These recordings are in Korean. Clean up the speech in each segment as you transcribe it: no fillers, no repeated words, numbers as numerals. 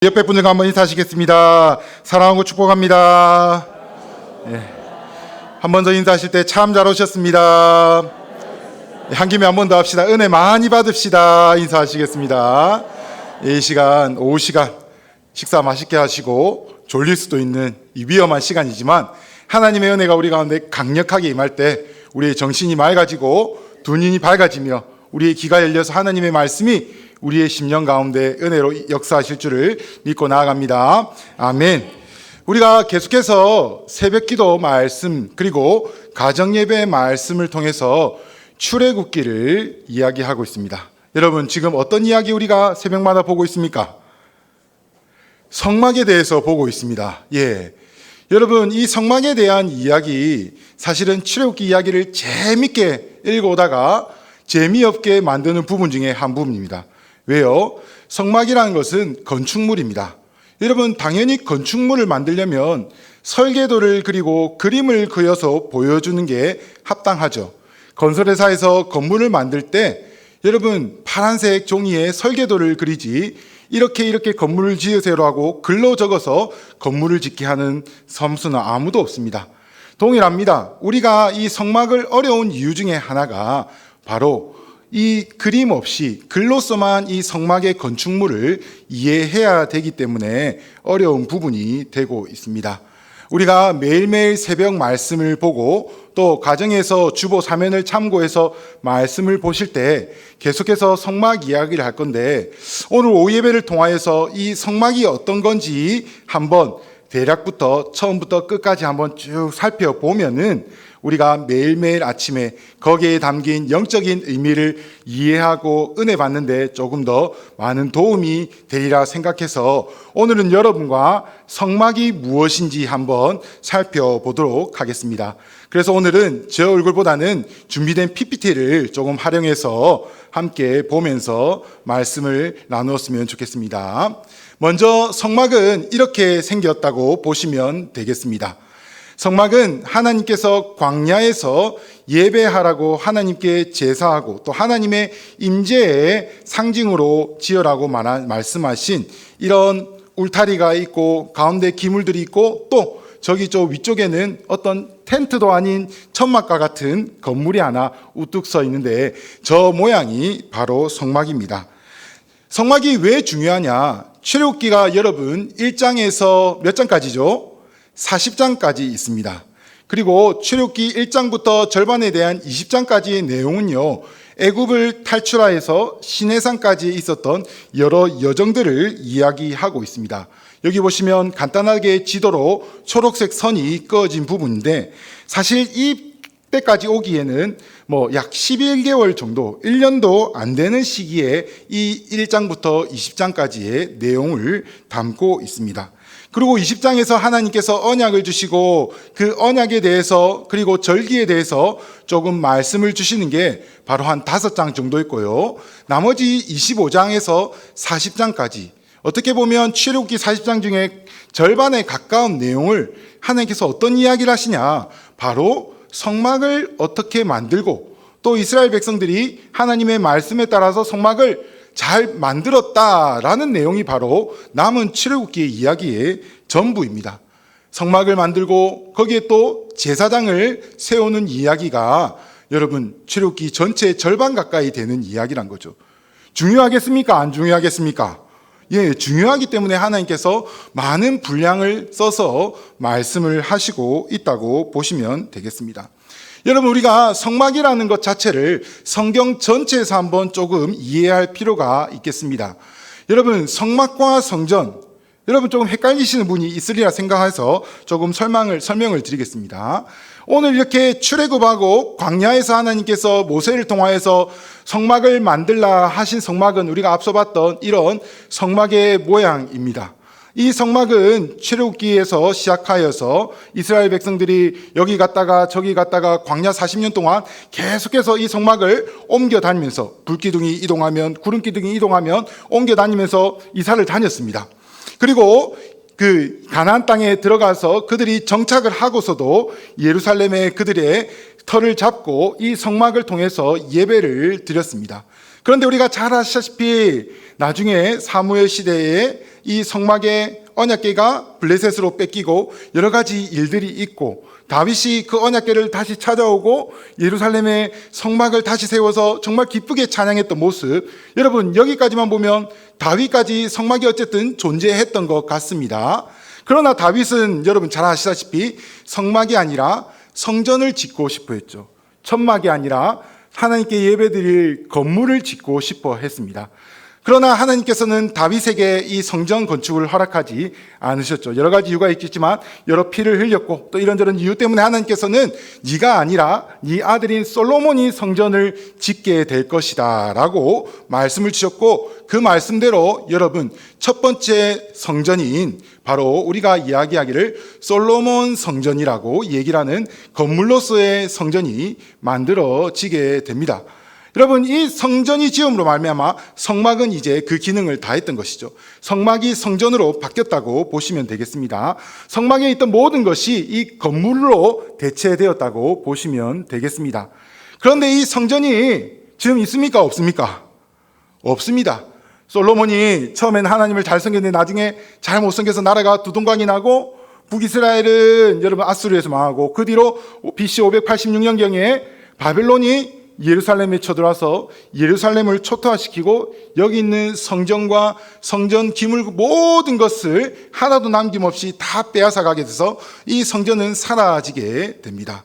옆에 분들과 한번 인사하시겠습니다. 사랑하고 축복합니다. 한 번 더 인사하실 때 참 잘 오셨습니다. 한 김에 한 번 더 합시다. 은혜 많이 받읍시다. 인사하시겠습니다. 이 시간, 오후 시간 식사 맛있게 하시고 졸릴 수도 있는 이 위험한 시간이지만 하나님의 은혜가 우리 가운데 강력하게 임할 때 우리의 정신이 맑아지고 두 눈이 밝아지며 우리의 귀가 열려서 하나님의 말씀이 우리의 심령 가운데 은혜로 역사하실 줄을 믿고 나아갑니다. 아멘. 우리가 계속해서 새벽기도 말씀 그리고 가정예배 말씀을 통해서 출애굽기를 이야기하고 있습니다. 여러분, 지금 어떤 이야기 우리가 새벽마다 보고 있습니까? 성막에 대해서 보고 있습니다. 여러분, 이 성막에 대한 이야기, 사실은 출애굽기 이야기를 재밌게 읽어오다가 재미없게 만드는 부분 중에 한 부분입니다. 왜요? 성막이라는 것은 건축물입니다. 여러분, 당연히 건축물을 만들려면 설계도를 그리고 그림을 그려서 보여주는 게 합당하죠. 건설회사에서 건물을 만들 때 여러분, 파란색 종이에 설계도를 그리지 이렇게 건물을 지으세요 하고 글로 적어서 건물을 짓게 하는 사무소는 아무도 없습니다. 동일합니다. 우리가 이 성막을 어려운 이유 중에 하나가 바로 이 그림 없이 글로서만 이 성막의 건축물을 이해해야 되기 때문에 어려운 부분이 되고 있습니다. 우리가 매일매일 새벽 말씀을 보고 또 가정에서 주보 사면을 참고해서 말씀을 보실 때 계속해서 성막 이야기를 할 건데, 오늘 오후 예배를 통하여서 이 성막이 어떤 건지 한번 대략부터 처음부터 끝까지 한번 쭉 살펴보면은 우리가 매일매일 아침에 거기에 담긴 영적인 의미를 이해하고 은혜 받는데 조금 더 많은 도움이 되리라 생각해서 오늘은 여러분과 성막이 무엇인지 한번 살펴보도록 하겠습니다. 그래서 오늘은 제 얼굴보다는 준비된 PPT를 조금 활용해서 함께 보면서 말씀을 나누었으면 좋겠습니다. 먼저 성막은 이렇게 생겼다고 보시면 되겠습니다. 성막은 하나님께서 광야에서 예배하라고 하나님께 제사하고 또 하나님의 임재의 상징으로 지으라고 말씀하신 이런 울타리가 있고 가운데 기물들이 있고 또 저기 저 위쪽에는 어떤 텐트도 아닌 천막과 같은 건물이 하나 우뚝 서 있는데 저 모양이 바로 성막입니다. 성막이 왜 중요하냐? 출애굽기가 여러분 1장에서 몇 장까지죠? 40장까지 있습니다. 그리고 출애굽기 1장부터 절반에 대한 20장까지의 내용은요, 애굽을 탈출하여서 시내산까지 있었던 여러 여정들을 이야기하고 있습니다. 여기 보시면 간단하게 지도로 초록색 선이 그어진 부분인데, 사실 이때까지 오기에는 약 11개월 정도, 1년도 안 되는 시기에 이 1장부터 20장까지의 내용을 담고 있습니다. 그리고 20장에서 하나님께서 언약을 주시고 그 언약에 대해서 그리고 절기에 대해서 조금 말씀을 주시는 게 바로 한 5장 정도 있고요. 나머지 25장에서 40장까지 어떻게 보면 출애굽기 40장 중에 절반에 가까운 내용을 하나님께서 어떤 이야기를 하시냐, 바로 성막을 어떻게 만들고 또 이스라엘 백성들이 하나님의 말씀에 따라서 성막을 잘 만들었다라는 내용이 바로 남은 출애굽기의 이야기의 전부입니다. 성막을 만들고 거기에 또 제사장을 세우는 이야기가 여러분 출애굽기 전체 절반 가까이 되는 이야기란 거죠. 중요하겠습니까? 안 중요하겠습니까? 중요하기 때문에 하나님께서 많은 분량을 써서 말씀을 하시고 있다고 보시면 되겠습니다. 여러분, 우리가 성막이라는 것 자체를 성경 전체에서 한번 조금 이해할 필요가 있겠습니다. 여러분, 성막과 성전, 여러분 조금 헷갈리시는 분이 있으리라 생각해서 조금 설명을 드리겠습니다. 오늘 이렇게 출애굽하고 광야에서 하나님께서 모세를 통하여서 성막을 만들라 하신 성막은 우리가 앞서 봤던 이런 성막의 모양입니다. 이 성막은 출애굽기에서 시작하여서 이스라엘 백성들이 여기 갔다가 저기 갔다가 광야 40년 동안 계속해서 이 성막을 옮겨 다니면서 불기둥이 이동하면 구름기둥이 이동하면 옮겨 다니면서 이사를 다녔습니다. 그리고 그 가나안 땅에 들어가서 그들이 정착을 하고서도 예루살렘에 그들의 터를 잡고 이 성막을 통해서 예배를 드렸습니다. 그런데 우리가 잘 아시다시피 나중에 사무엘 시대에 이 성막의 언약궤가 블레셋으로 뺏기고 여러 가지 일들이 있고 다윗이 그 언약궤를 다시 찾아오고 예루살렘의 성막을 다시 세워서 정말 기쁘게 찬양했던 모습, 여러분 여기까지만 보면 다윗까지 성막이 어쨌든 존재했던 것 같습니다. 그러나 다윗은 여러분 잘 아시다시피 성막이 아니라 성전을 짓고 싶어 했죠. 천막이 아니라 하나님께 예배드릴 건물을 짓고 싶어 했습니다. 그러나 하나님께서는 다윗에게 이 성전 건축을 허락하지 않으셨죠. 여러 가지 이유가 있겠지만 여러 피를 흘렸고 또 이런저런 이유 때문에 하나님께서는 네가 아니라 네 아들인 솔로몬이 성전을 짓게 될 것이다 라고 말씀을 주셨고, 그 말씀대로 여러분 첫 번째 성전인 바로 우리가 이야기하기를 솔로몬 성전이라고 얘기를 하는 건물로서의 성전이 만들어지게 됩니다. 여러분 이 성전이 지음으로 말미암아 성막은 이제 그 기능을 다했던 것이죠. 성막이 성전으로 바뀌었다고 보시면 되겠습니다. 성막에 있던 모든 것이 이 건물로 대체되었다고 보시면 되겠습니다. 그런데 이 성전이 지금 있습니까? 없습니까? 없습니다. 솔로몬이 처음엔 하나님을 잘 섬겼는데 나중에 잘 못 섬겨서 나라가 두동강이 나고 북이스라엘은 여러분 아수르에서 망하고 그 뒤로 BC 586년경에 바벨론이 예루살렘에 쳐들어와서 예루살렘을 초토화시키고 여기 있는 성전과 성전 기물 모든 것을 하나도 남김없이 다 빼앗아 가게 돼서 이 성전은 사라지게 됩니다.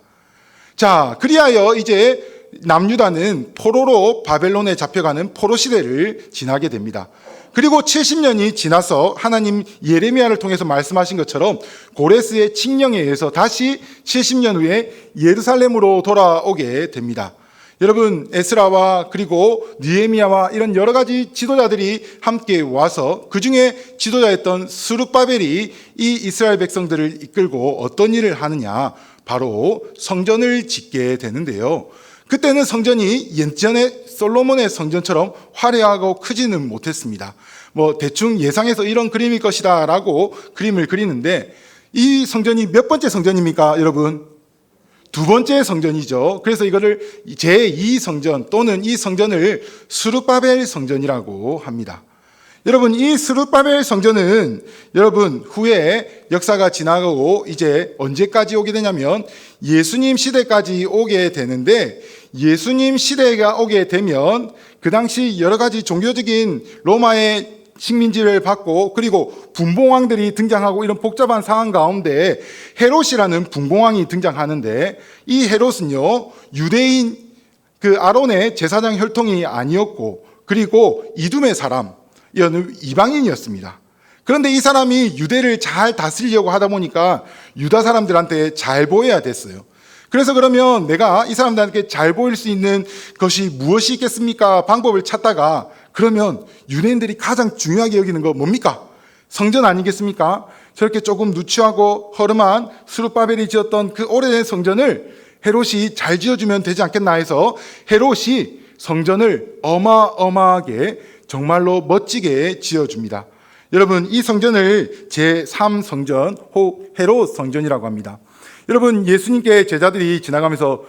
자, 그리하여 이제 남유다는 포로로 바벨론에 잡혀가는 포로 시대를 지나게 됩니다. 그리고 70년이 지나서 하나님 예레미야를 통해서 말씀하신 것처럼 고레스의 칙령에 의해서 다시 70년 후에 예루살렘으로 돌아오게 됩니다. 여러분 에스라와 그리고 느헤미야와 이런 여러 가지 지도자들이 함께 와서 그 중에 지도자였던 스룹바벨이 이 이스라엘 백성들을 이끌고 어떤 일을 하느냐, 바로 성전을 짓게 되는데요. 그때는 성전이 예전에 솔로몬의 성전처럼 화려하고 크지는 못했습니다. 대충 예상해서 이런 그림일 것이다 라고 그림을 그리는데, 이 성전이 몇 번째 성전입니까 여러분? 두 번째 성전이죠. 그래서 이거를 제2성전 또는 이 성전을 스룹바벨 성전이라고 합니다. 여러분 이 스룹바벨 성전은 여러분 후에 역사가 지나가고 이제 언제까지 오게 되냐면 예수님 시대까지 오게 되는데, 예수님 시대가 오게 되면 그 당시 여러 가지 종교적인 로마의 식민지를 받고 그리고 분봉왕들이 등장하고 이런 복잡한 상황 가운데 헤롯이라는 분봉왕이 등장하는데, 이 헤롯은요 유대인 그 아론의 제사장 혈통이 아니었고 그리고 이둠의 사람, 이방인이었습니다. 그런데 이 사람이 유대를 잘 다스리려고 하다 보니까 유다 사람들한테 잘 보여야 됐어요. 그래서 그러면 내가 이 사람들한테 잘 보일 수 있는 것이 무엇이 있겠습니까? 방법을 찾다가 그러면 유대인들이 가장 중요하게 여기는 거 뭡니까? 성전 아니겠습니까? 저렇게 조금 누추하고 허름한 스룹바벨이 지었던 그 오래된 성전을 헤롯이 잘 지어주면 되지 않겠나 해서 헤롯이 성전을 어마어마하게 정말로 멋지게 지어줍니다. 여러분 이 성전을 제3성전 혹 헤롯 성전이라고 합니다. 여러분 예수님께 제자들이 지나가면서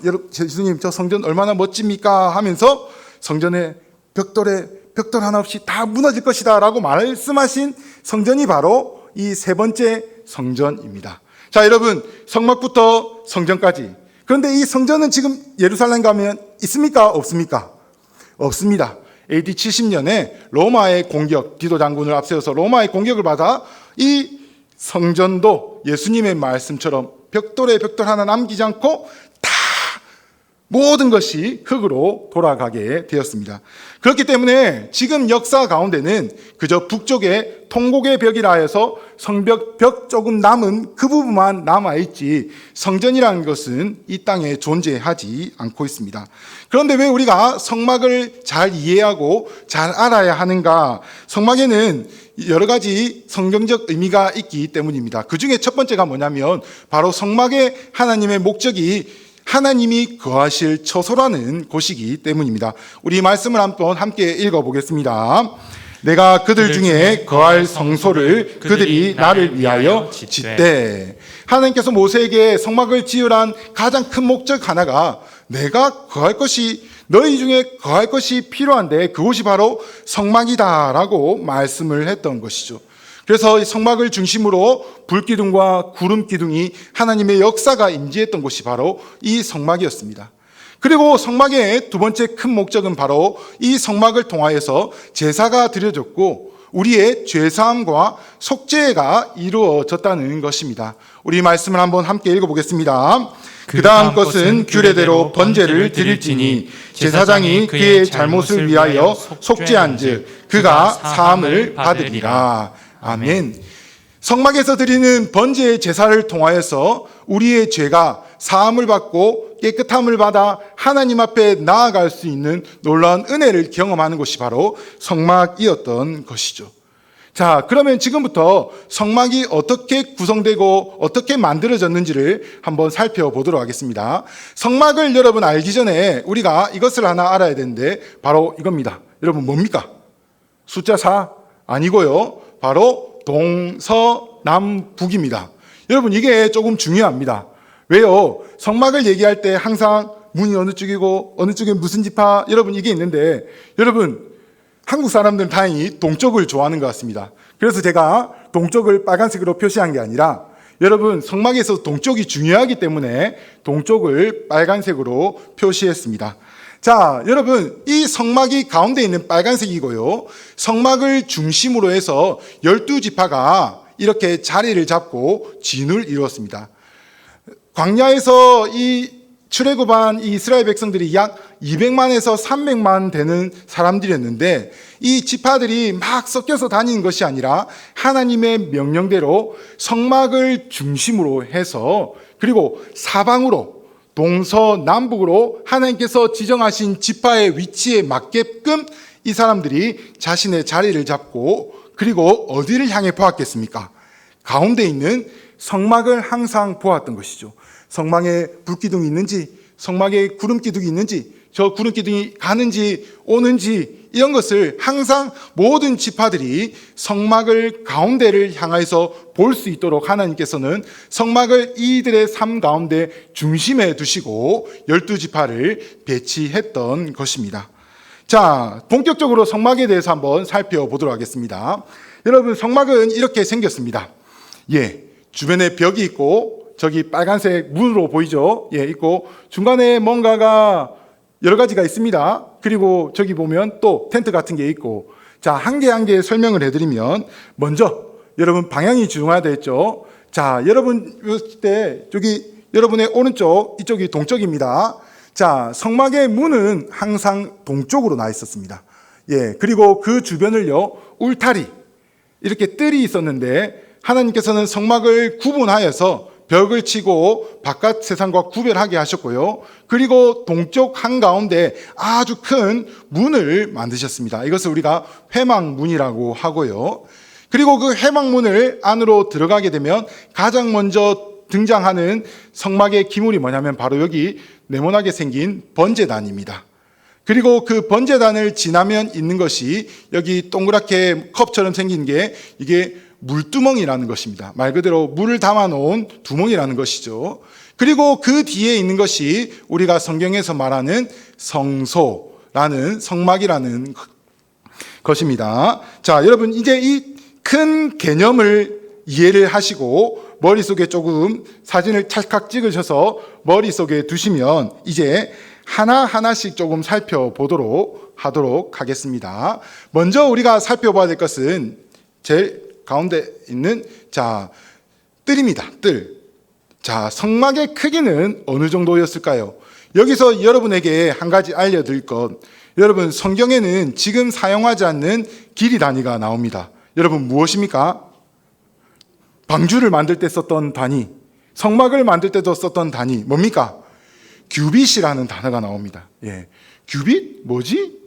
여러분 예수님 저 성전 얼마나 멋집니까 하면서 성전에 벽돌 하나 없이 다 무너질 것이다 라고 말씀하신 성전이 바로 이 세 번째 성전입니다. 자 여러분 성막부터 성전까지, 그런데 이 성전은 지금 예루살렘 가면 있습니까? 없습니까? 없습니다. AD 70년에 로마의 공격, 디도 장군을 앞세워서 로마의 공격을 받아 이 성전도 예수님의 말씀처럼 벽돌에 벽돌 하나 남기지 않고 다 모든 것이 흙으로 돌아가게 되었습니다. 그렇기 때문에 지금 역사 가운데는 그저 북쪽에 통곡의 벽이라 해서 성벽 벽 조금 남은 그 부분만 남아있지 성전이라는 것은 이 땅에 존재하지 않고 있습니다. 그런데 왜 우리가 성막을 잘 이해하고 잘 알아야 하는가? 성막에는 여러 가지 성경적 의미가 있기 때문입니다. 그 중에 첫 번째가 뭐냐면 바로 성막의 하나님의 목적이 하나님이 거하실 처소라는 곳이기 때문입니다. 우리 말씀을 한번 함께 읽어보겠습니다. 내가 그들 중에 거할 성소를 그들이 나를 위하여 짓되. 하나님께서 모세에게 성막을 지으란 가장 큰 목적 하나가 내가 거할 것이 너희 중에 거할 것이 필요한데 그곳이 바로 성막이다라고 말씀을 했던 것이죠. 그래서 이 성막을 중심으로 불기둥과 구름기둥이 하나님의 역사가 임재했던 곳이 바로 이 성막이었습니다. 그리고 성막의 두 번째 큰 목적은 바로 이 성막을 통하여서 제사가 드려졌고 우리의 죄사함과 속죄가 이루어졌다는 것입니다. 우리 말씀을 한번 함께 읽어보겠습니다. 그 다음 것은 규례대로 번제를 드릴지니 제사장이 그의 잘못을 위하여 속죄한즉 그가 사함을 받으리라. 아멘. 성막에서 드리는 번제의 제사를 통하여서 우리의 죄가 사함을 받고 깨끗함을 받아 하나님 앞에 나아갈 수 있는 놀라운 은혜를 경험하는 것이 바로 성막이었던 것이죠. 자, 그러면 지금부터 성막이 어떻게 구성되고 어떻게 만들어졌는지를 한번 살펴보도록 하겠습니다. 성막을 여러분 알기 전에 우리가 이것을 하나 알아야 되는데 바로 이겁니다. 여러분 뭡니까? 숫자 4 아니고요. 바로 동서남북입니다. 여러분 이게 조금 중요합니다. 왜요? 성막을 얘기할 때 항상 문이 어느 쪽이고 어느 쪽에 무슨 지파 여러분 이게 있는데 여러분 한국 사람들은 다행히 동쪽을 좋아하는 것 같습니다. 그래서 제가 동쪽을 빨간색으로 표시한 게 아니라 여러분 성막에서 동쪽이 중요하기 때문에 동쪽을 빨간색으로 표시했습니다. 자, 여러분 이 성막이 가운데 있는 빨간색이고요. 성막을 중심으로 해서 12지파가 이렇게 자리를 잡고 진을 이루었습니다. 광야에서 이 출애굽한 이 이스라엘 백성들이 약 200만에서 300만 되는 사람들이었는데 이 지파들이 막 섞여서 다니는 것이 아니라 하나님의 명령대로 성막을 중심으로 해서 그리고 사방으로 동서남북으로 하나님께서 지정하신 지파의 위치에 맞게끔 이 사람들이 자신의 자리를 잡고 그리고 어디를 향해 보았겠습니까? 가운데 있는 성막을 항상 보았던 것이죠. 성막에 불기둥이 있는지, 성막에 구름기둥이 있는지, 저 구름기둥이 가는지 오는지 이런 것을 항상 모든 지파들이 성막을 가운데를 향해서 볼 수 있도록 하나님께서는 성막을 이들의 삶 가운데 중심에 두시고 12지파를 배치했던 것입니다. 자, 본격적으로 성막에 대해서 한번 살펴보도록 하겠습니다. 여러분 성막은 이렇게 생겼습니다. 예, 주변에 벽이 있고 저기 빨간색 문으로 보이죠? 예, 있고 중간에 뭔가가 여러 가지가 있습니다. 그리고 저기 보면 또 텐트 같은 게 있고 자, 한 개 한 개 설명을 해드리면 먼저 여러분 방향이 중요하다 했죠? 자, 여러분 봤을 때 저기 여러분의 오른쪽 이쪽이 동쪽입니다. 자, 성막의 문은 항상 동쪽으로 나 있었습니다. 예, 그리고 그 주변을요 울타리 이렇게 뜰이 있었는데 하나님께서는 성막을 구분하여서 벽을 치고 바깥 세상과 구별하게 하셨고요. 그리고 동쪽 한가운데 아주 큰 문을 만드셨습니다. 이것을 우리가 회막문이라고 하고요. 그리고 그 회막문을 안으로 들어가게 되면 가장 먼저 등장하는 성막의 기물이 뭐냐면 바로 여기 네모나게 생긴 번제단입니다. 그리고 그 번제단을 지나면 있는 것이 여기 동그랗게 컵처럼 생긴 게 이게 물두멍이라는 것입니다. 말 그대로 물을 담아놓은 두멍이라는 것이죠. 그리고 그 뒤에 있는 것이 우리가 성경에서 말하는 성소라는 성막이라는 것입니다. 자, 여러분 이제 이 큰 개념을 이해를 하시고 머릿속에 조금 사진을 찰칵 찍으셔서 머릿속에 두시면 이제 하나하나씩 조금 살펴보도록 하도록 하겠습니다. 먼저 우리가 살펴봐야 될 것은 제일 가운데 있는 자, 뜰입니다. 뜰. 자, 성막의 크기는 어느 정도였을까요? 여기서 여러분에게 한 가지 알려드릴 것. 여러분 성경에는 지금 사용하지 않는 길이 단위가 나옵니다. 여러분 무엇입니까? 방주를 만들 때 썼던 단위, 성막을 만들 때도 썼던 단위 뭡니까? 규빗이라는 단어가 나옵니다. 예, 규빗? 뭐지?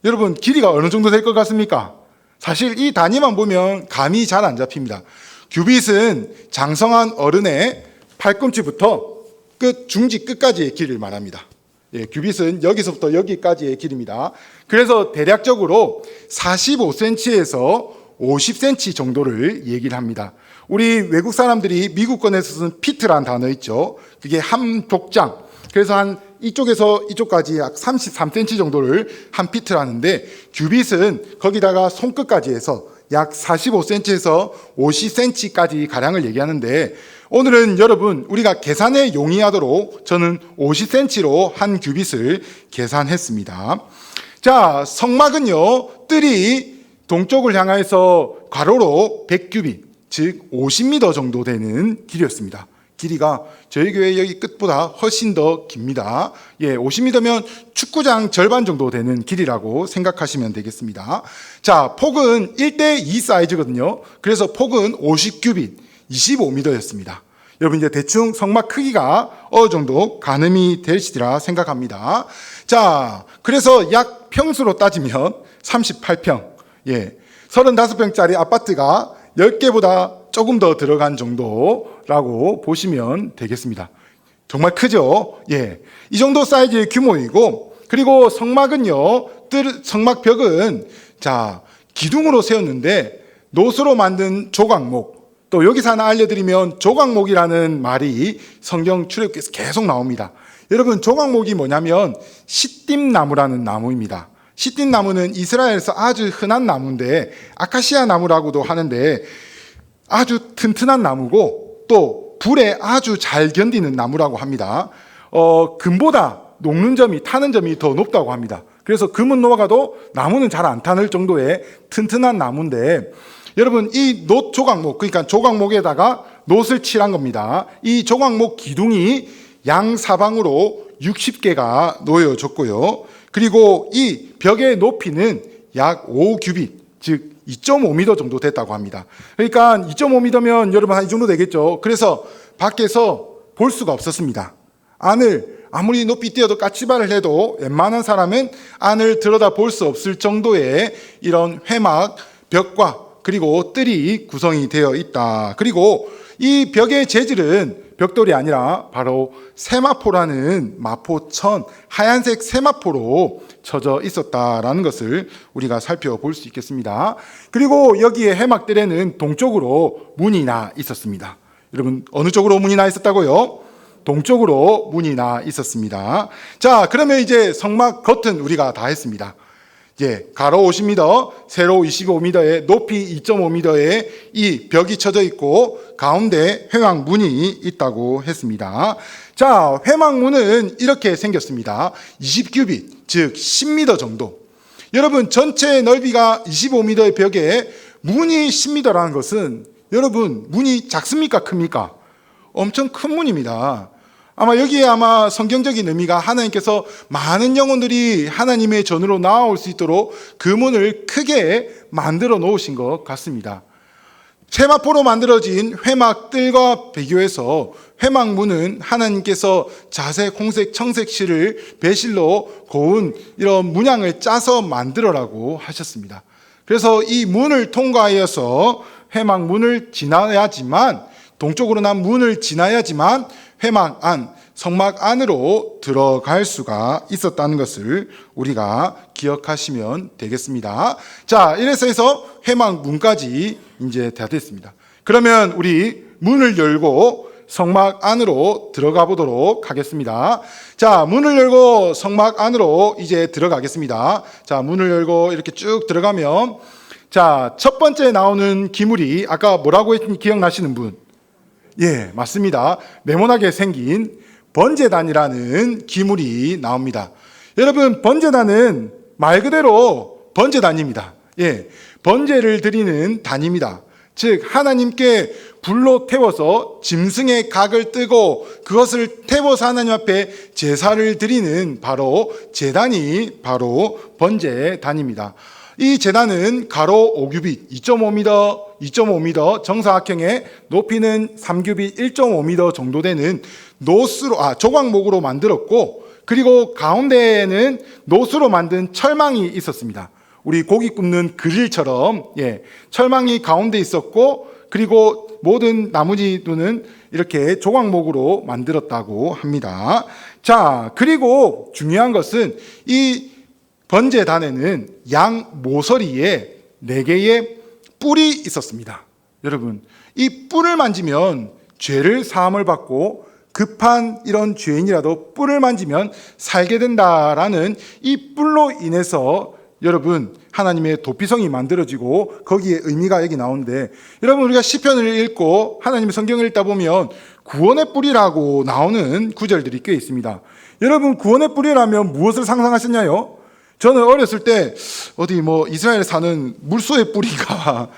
여러분 길이가 어느 정도 될 것 같습니까? 사실 이 단위만 보면 감이 잘 안 잡힙니다. 규빗은 장성한 어른의 팔꿈치부터 끝, 중지 끝까지의 길이를 말합니다. 예, 규빗은 여기서부터 여기까지의 길입니다. 그래서 대략적으로 45cm에서 50cm 정도를 얘기를 합니다. 우리 외국 사람들이 미국권에서 쓴 피트라는 단어 있죠. 그게 한 독장. 그래서 한 이쪽에서 이쪽까지 약 33cm 정도를 한 피트를 하는데, 규빗은 거기다가 손끝까지 해서 약 45cm에서 50cm까지 가량을 얘기하는데, 오늘은 여러분 우리가 계산에 용이하도록 저는 50cm로 한 규빗을 계산했습니다. 자, 성막은요, 뜰이 동쪽을 향해서 가로로 100규빗, 즉 50m 정도 되는 길이었습니다. 길이가 저희 교회 여기 끝보다 훨씬 더 깁니다. 50m면 축구장 절반 정도 되는 길이라고 생각하시면 되겠습니다. 자, 폭은 1:2 사이즈거든요. 그래서 폭은 50규빗, 25m였습니다. 여러분 이제 대충 성막 크기가 어느 정도 가늠이 되시리라 생각합니다. 자, 그래서 약 평수로 따지면 38평, 35평짜리 아파트가 10개보다 조금 더 들어간 정도라고 보시면 되겠습니다. 정말 크죠? 이 정도 사이즈의 규모이고, 그리고 성막은요, 성막벽은 자, 기둥으로 세웠는데 노수로 만든 조각목, 또 여기서 하나 알려드리면 조각목이라는 말이 성경 출애굽기에서 계속 나옵니다. 여러분, 조각목이 뭐냐면 시띠나무라는 나무입니다. 시띠나무는 이스라엘에서 아주 흔한 나무인데 아카시아 나무라고도 하는데 아주 튼튼한 나무고 또 불에 아주 잘 견디는 나무라고 합니다. 금보다 녹는 점이, 타는 점이 더 높다고 합니다. 그래서 금은 녹아도 나무는 잘 안 타는 정도의 튼튼한 나무인데, 여러분 이 놋 조각목, 그러니까 조각목에다가 놋을 칠한 겁니다. 이 조각목 기둥이 양사방으로 60개가 놓여졌고요. 그리고 이 벽의 높이는 약 5규빗, 즉 2.5m 정도 됐다고 합니다. 그러니까 2.5m면 여러분 한 이 정도 되겠죠. 그래서 밖에서 볼 수가 없었습니다. 안을 아무리 높이 뛰어도 까치발을 해도 웬만한 사람은 안을 들여다 볼 수 없을 정도의 이런 회막 벽과 그리고 뜰이 구성이 되어 있다. 그리고 이 벽의 재질은 벽돌이 아니라 바로 세마포라는 마포천, 하얀색 세마포로 쳐져 있었다라는 것을 우리가 살펴볼 수 있겠습니다. 그리고 여기에 해막들에는 동쪽으로 문이 나 있었습니다. 여러분 어느 쪽으로 문이 나 있었다고요? 동쪽으로 문이 나 있었습니다. 자, 그러면 이제 성막 겉은 우리가 다 했습니다. 가로 50m, 세로 25m에 높이 2.5m에 이 벽이 쳐져 있고 가운데 회막문이 있다고 했습니다. 자, 회막문은 이렇게 생겼습니다. 20규빗, 즉 10m 정도. 여러분 전체 넓이가 25m의 벽에 문이 10m라는 것은 여러분 문이 작습니까? 큽니까? 엄청 큰 문입니다. 아마 여기에 아마 성경적인 의미가 하나님께서 많은 영혼들이 하나님의 전으로 나아올 수 있도록 그 문을 크게 만들어 놓으신 것 같습니다. 세마포로 만들어진 회막들과 비교해서 회막문은 하나님께서 자색, 홍색, 청색 실을 배실로 고운 이런 문양을 짜서 만들어라고 하셨습니다. 그래서 이 문을 통과하여서 회막문을 지나야지만, 동쪽으로 난 문을 지나야지만 회막 안, 성막 안으로 들어갈 수가 있었다는 것을 우리가 기억하시면 되겠습니다. 자, 이래서 해서 회막 문까지 이제 다 됐습니다. 그러면 우리 문을 열고 성막 안으로 들어가 보도록 하겠습니다. 자, 문을 열고 성막 안으로 이제 들어가겠습니다. 자, 문을 열고 이렇게 쭉 들어가면, 자, 첫 번째 나오는 기물이 아까 뭐라고 했는지 기억나시는 분? 맞습니다. 네모나게 생긴 번제단이라는 기물이 나옵니다. 여러분, 번제단은 말 그대로 번제단입니다. 번제를 드리는 단입니다. 즉 하나님께 불로 태워서 짐승의 각을 뜨고 그것을 태워서 하나님 앞에 제사를 드리는 바로 제단이 바로 번제단입니다. 이 제단은 가로 5규빗, 2.5m 정사각형에 높이는 3규빗, 1.5m 정도 되는 조각목으로 만들었고, 그리고 가운데에는 노수로 만든 철망이 있었습니다. 우리 고기 굽는 그릴처럼 철망이 가운데 있었고, 그리고 모든 나머지는 이렇게 조각목으로 만들었다고 합니다. 자, 그리고 중요한 것은 이 번제단에는 양 모서리에 4개의 뿔이 있었습니다. 여러분, 이 뿔을 만지면 죄를 사함을 받고 급한 이런 죄인이라도 뿔을 만지면 살게 된다라는 이 뿔로 인해서 여러분 하나님의 도피성이 만들어지고 거기에 의미가 여기 나오는데, 여러분 우리가 시편을 읽고 하나님의 성경을 읽다 보면 구원의 뿔이라고 나오는 구절들이 꽤 있습니다. 여러분 구원의 뿔이라면 무엇을 상상하셨나요? 저는 어렸을 때 어디 이스라엘에 사는 물소의 뿔인가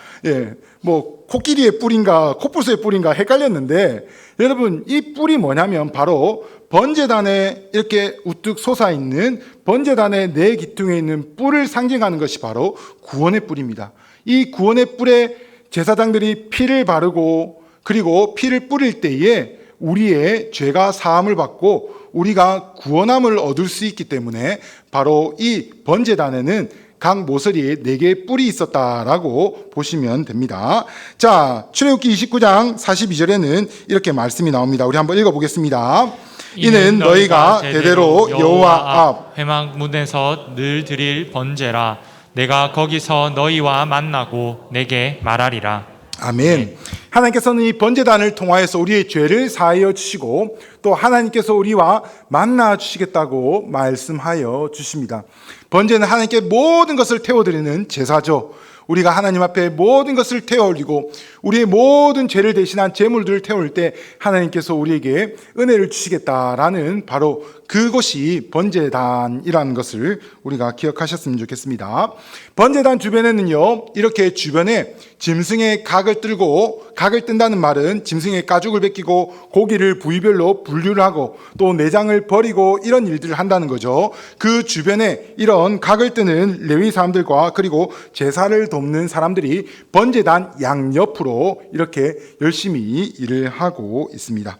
코끼리의 뿔인가 코뿔소의 뿔인가 헷갈렸는데, 여러분 이 뿔이 뭐냐면 바로 번제단에 이렇게 우뚝 솟아있는 번제단의 네 기둥에 있는 뿔을 상징하는 것이 바로 구원의 뿔입니다. 이 구원의 뿔에 제사장들이 피를 바르고 그리고 피를 뿌릴 때에 우리의 죄가 사함을 받고 우리가 구원함을 얻을 수 있기 때문에 바로 이 번제단에는 각 모서리에 4개의 뿔이 있었다라고 보시면 됩니다. 자, 출애굽기 29장 42절에는 이렇게 말씀이 나옵니다. 우리 한번 읽어보겠습니다. 이는 너희가 대대로 여호와 앞 회막문에서 늘 드릴 번제라. 내가 거기서 너희와 만나고 내게 말하리라. 아멘. 하나님께서는 이 번제단을 통하여서 우리의 죄를 사하여 주시고 또 하나님께서 우리와 만나 주시겠다고 말씀하여 주십니다. 번제는 하나님께 모든 것을 태워드리는 제사죠. 우리가 하나님 앞에 모든 것을 태워올리고 우리의 모든 죄를 대신한 제물들을 태울 때 하나님께서 우리에게 은혜를 주시겠다라는 바로 그것이 번제단이라는 것을 우리가 기억하셨으면 좋겠습니다. 번제단 주변에는요, 이렇게 주변에 짐승의 각을 뜰고, 각을 뜬다는 말은 짐승의 가죽을 벗기고 고기를 부위별로 분류를 하고 또 내장을 버리고 이런 일들을 한다는 거죠. 그 주변에 이런 각을 뜨는 레위 사람들과 그리고 제사를 돕는 사람들이 번제단 양옆으로 이렇게 열심히 일을 하고 있습니다.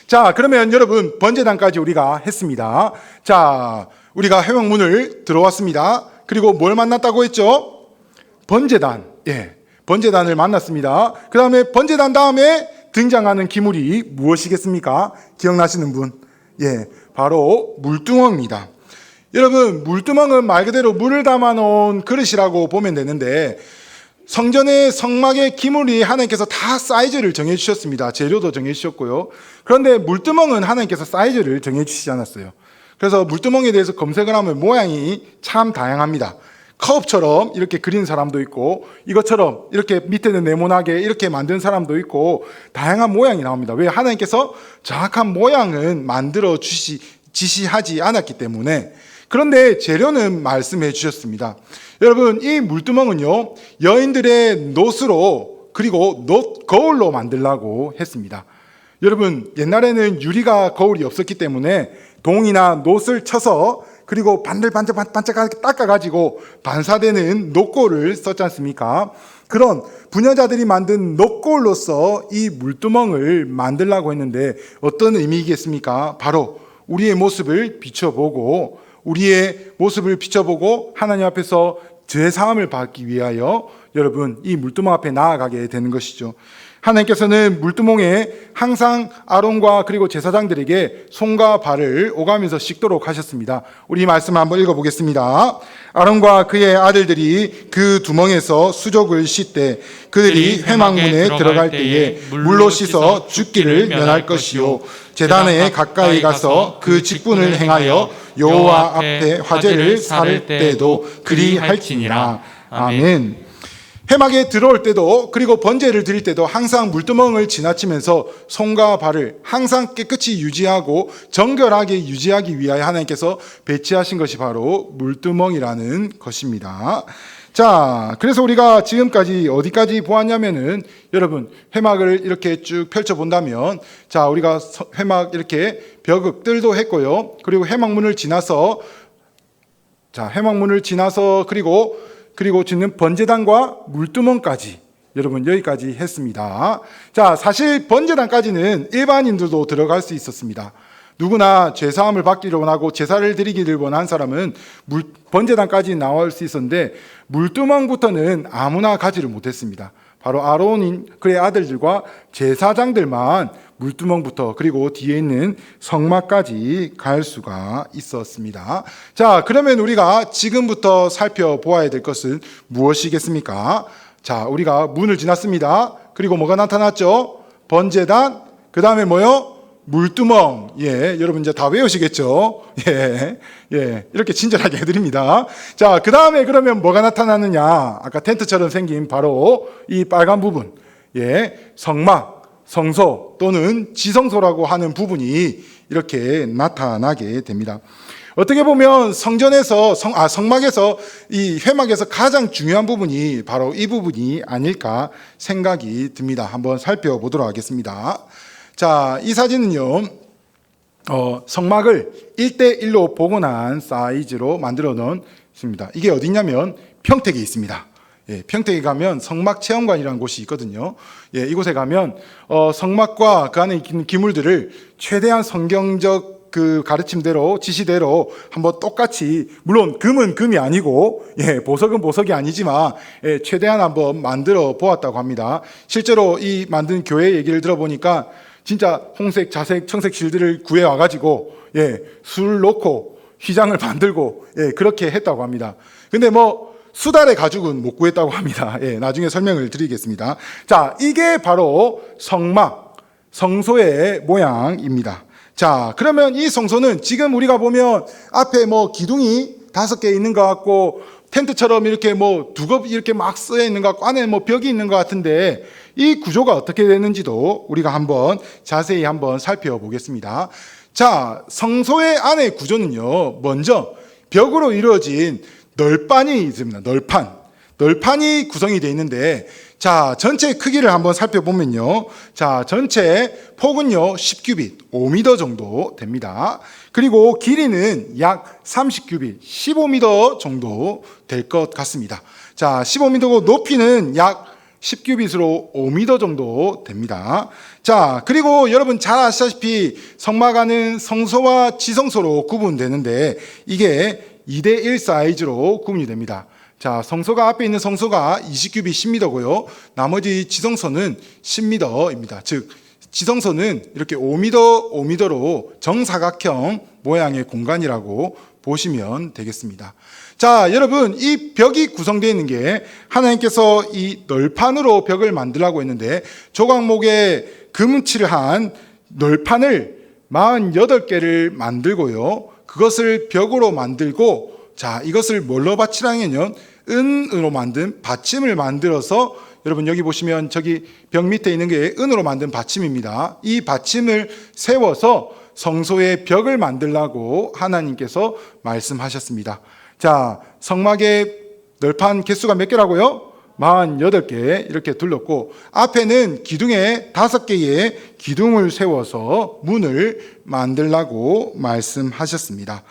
자, 그러면 여러분 번제단까지 우리가 했습니다. 자, 우리가 회막문을 들어왔습니다. 그리고 뭘 만났다고 했죠? 번제단. 번제단을 만났습니다. 그 다음에 번제단 다음에 등장하는 기물이 무엇이겠습니까? 기억나시는 분? 바로 물두멍입니다. 여러분, 물두멍은 말 그대로 물을 담아놓은 그릇이라고 보면 되는데, 성전의 성막의 기물이 하나님께서 다 사이즈를 정해주셨습니다. 재료도 정해주셨고요. 그런데 물두멍은 하나님께서 사이즈를 정해주시지 않았어요. 그래서 물두멍에 대해서 검색을 하면 모양이 참 다양합니다. 컵처럼 이렇게 그린 사람도 있고, 이것처럼 이렇게 밑에는 네모나게 이렇게 만든 사람도 있고, 다양한 모양이 나옵니다. 왜? 하나님께서 정확한 모양은 만들어 지시하지 않았기 때문에. 그런데 재료는 말씀해 주셨습니다. 여러분, 이 물두멍은요, 여인들의 놋으로 그리고 거울로 만들라고 했습니다. 여러분, 옛날에는 유리가 거울이 없었기 때문에 동이나 놋을 쳐서 그리고 반짝반짝 닦아가지고 반사되는 놋고를 썼지 않습니까? 그런 부녀자들이 만든 놋고로서 이 물두멍을 만들라고 했는데 어떤 의미이겠습니까? 바로 우리의 모습을 비춰보고 하나님 앞에서 죄 사함을 받기 위하여 여러분 이 물두멍 앞에 나아가게 되는 것이죠. 하나님께서는 물두멍에 항상 아론과 그리고 제사장들에게 손과 발을 오가면서 씻도록 하셨습니다. 우리 이 말씀 한번 읽어보겠습니다. 아론과 그의 아들들이 그 두멍에서 수족을 씻되 그들이 회막문에 들어갈 때에 물로 씻어 죽기를 면할 것이요 제단에 가까이 가서 그 직분을 행하여 여호와 앞에 화제를 살을 때에도 그리할지니라. 아멘. 회막에 들어올 때도 그리고 번제를 드릴 때도 항상 물두멍을 지나치면서 손과 발을 항상 깨끗이 유지하고 정결하게 유지하기 위하여 하나님께서 배치하신 것이 바로 물두멍이라는 것입니다. 자, 그래서 우리가 지금까지 어디까지 보았냐면은 여러분 회막을 이렇게 쭉 펼쳐본다면 자, 우리가 회막 이렇게 벽뜰도 했고요. 그리고 회막문을 지나서 그리고 짓는 번제단과 물두멍까지 여러분 여기까지 했습니다. 자, 사실 번제단까지는 일반인들도 들어갈 수 있었습니다. 누구나 죄사함을 받기를 원하고 제사를 드리기를 원한 사람은 번제단까지 나올 수 있었는데 물두멍부터는 아무나 가지를 못했습니다. 바로 아론인 그의 아들들과 제사장들만 물두멍부터 그리고 뒤에 있는 성막까지 갈 수가 있었습니다. 자, 그러면 우리가 지금부터 살펴보아야 될 것은 무엇이겠습니까? 자, 우리가 문을 지났습니다. 그리고 뭐가 나타났죠? 번제단, 그 다음에 뭐요? 물두멍. 예, 여러분 이제 다 외우시겠죠? 예, 예, 이렇게 친절하게 해드립니다. 자, 그 다음에 그러면 뭐가 나타나느냐? 아까 텐트처럼 생긴 바로 이 빨간 부분. 예, 성막, 성소 또는 지성소라고 하는 부분이 이렇게 나타나게 됩니다. 어떻게 보면 성전에서 성막에서 이 회막에서 가장 중요한 부분이 바로 이 부분이 아닐까 생각이 듭니다. 한번 살펴보도록 하겠습니다. 자, 이 사진은요, 성막을 1대1로 복원한 사이즈로 만들어 놓습니다. 이게 어디냐면 평택에 있습니다. 예, 평택에 가면 성막 체험관이라는 곳이 있거든요. 예, 이곳에 가면 성막과 그 안에 있는 기물들을 최대한 성경적 그 가르침대로 지시대로 한번 똑같이, 물론 금은 금이 아니고 예, 보석은 보석이 아니지만 예, 최대한 한번 만들어 보았다고 합니다. 실제로 이 만든 교회 얘기를 들어보니까 진짜 홍색, 자색, 청색 실들을 구해 와가지고 예, 술 놓고 휘장을 만들고 예, 그렇게 했다고 합니다. 근데 뭐 수달의 가죽은 못 구했다고 합니다. 예, 나중에 설명을 드리겠습니다. 자, 이게 바로 성막, 성소의 모양입니다. 자, 그러면 이 성소는 지금 우리가 보면 앞에 뭐 기둥이 5개 있는 것 같고 텐트처럼 이렇게 뭐 두겹 이렇게 막 쓰여 있는 것 같고 안에 뭐 벽이 있는 것 같은데 이 구조가 어떻게 되는지도 우리가 한번 자세히 한번 살펴보겠습니다. 자, 성소의 안의 구조는요, 먼저 벽으로 이루어진 널판이 있습니다. 널판이 구성이 되어 있는데, 자, 전체 크기를 한번 살펴보면요. 자, 전체 폭은요, 10규빗, 5m 정도 됩니다. 그리고 길이는 약 30규빗, 15m 정도 될 것 같습니다. 자, 15m고 높이는 약 10규빗으로 5m 정도 됩니다. 자, 그리고 여러분 잘 아시다시피 성막 안은 성소와 지성소로 구분되는데 이게 2대1 사이즈로 구분이 됩니다. 자, 성소가 앞에 있는 성소가 20규빗 10m고요. 나머지 지성소는 10m입니다. 즉 지성소는 이렇게 5m로 정사각형 모양의 공간이라고 보시면 되겠습니다. 자, 여러분 이 벽이 구성되어 있는 게 하나님께서 이 널판으로 벽을 만들라고 했는데 조각목에 금칠을 한 널판을 48개를 만들고요. 그것을 벽으로 만들고, 자, 이것을 뭘로 받치라면요, 은으로 만든 받침을 만들어서, 여러분 여기 보시면 저기 벽 밑에 있는 게 은으로 만든 받침입니다. 이 받침을 세워서 성소의 벽을 만들라고 하나님께서 말씀하셨습니다. 자, 성막의 널판 개수가 몇 개라고요? 48개 이렇게 둘렀고, 앞에는 기둥에 5개의 기둥을 세워서 문을 만들라고 말씀하셨습니다.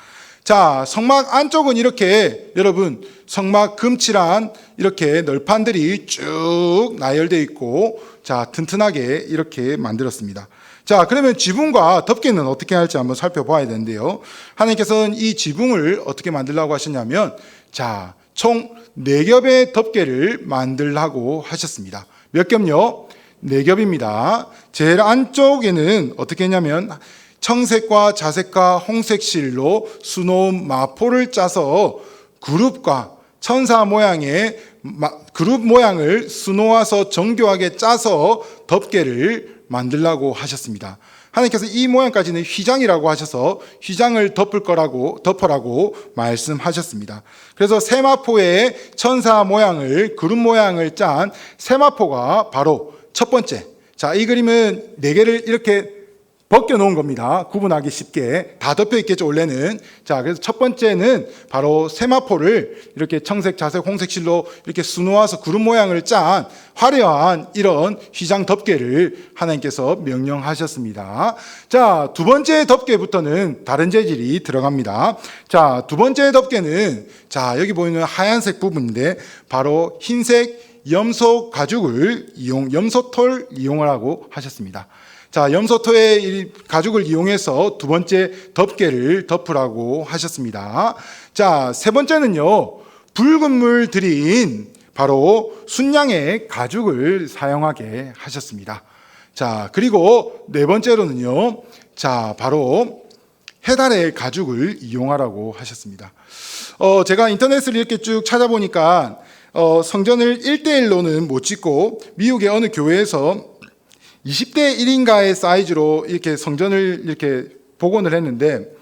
자, 성막 안쪽은 이렇게 여러분 성막 금칠한 이렇게 널판들이 쭉 나열되어 있고, 자, 튼튼하게 이렇게 만들었습니다. 자, 그러면 지붕과 덮개는 어떻게 할지 한번 살펴봐야 되는데요. 하나님께서는 이 지붕을 어떻게 만들라고 하셨냐면, 자, 총 4겹의 덮개를 만들라고 하셨습니다. 몇 겹요? 4겹입니다. 제일 안쪽에는 어떻게 했냐면 청색과 자색과 홍색 실로 수놓은 마포를 짜서 그룹과 천사 모양의 그룹 모양을 수놓아서 정교하게 짜서 덮개를 만들라고 하셨습니다. 하나님께서 이 모양까지는 휘장이라고 하셔서 휘장을 덮으라고 말씀하셨습니다. 그래서 세마포의 천사 모양을, 그룹 모양을 짠 세마포가 바로 첫 번째. 자, 이 그림은 4개를 이렇게 벗겨놓은 겁니다. 구분하기 쉽게. 다 덮여 있겠죠, 원래는. 자, 그래서 첫 번째는 바로 세마포를 이렇게 청색, 자색, 홍색 실로 이렇게 수놓아서 구름 모양을 짠 화려한 이런 휘장 덮개를 하나님께서 명령하셨습니다. 자, 두 번째 덮개부터는 다른 재질이 들어갑니다. 자, 두 번째 덮개는, 자, 여기 보이는 하얀색 부분인데 바로 흰색 염소 가죽을 염소털 이용하라고 하셨습니다. 자, 염소토의 이 가죽을 이용해서 두 번째 덮개를 덮으라고 하셨습니다. 자, 세 번째는요, 붉은 물 들인 바로 순양의 가죽을 사용하게 하셨습니다. 자, 그리고 네 번째로는요, 자, 바로 해달의 가죽을 이용하라고 하셨습니다. 제가 인터넷을 이렇게 쭉 찾아보니까 성전을 1대1로는 못 짓고 미국의 어느 교회에서 20대 1인가의 사이즈로 이렇게 성전을 이렇게 복원을 했는데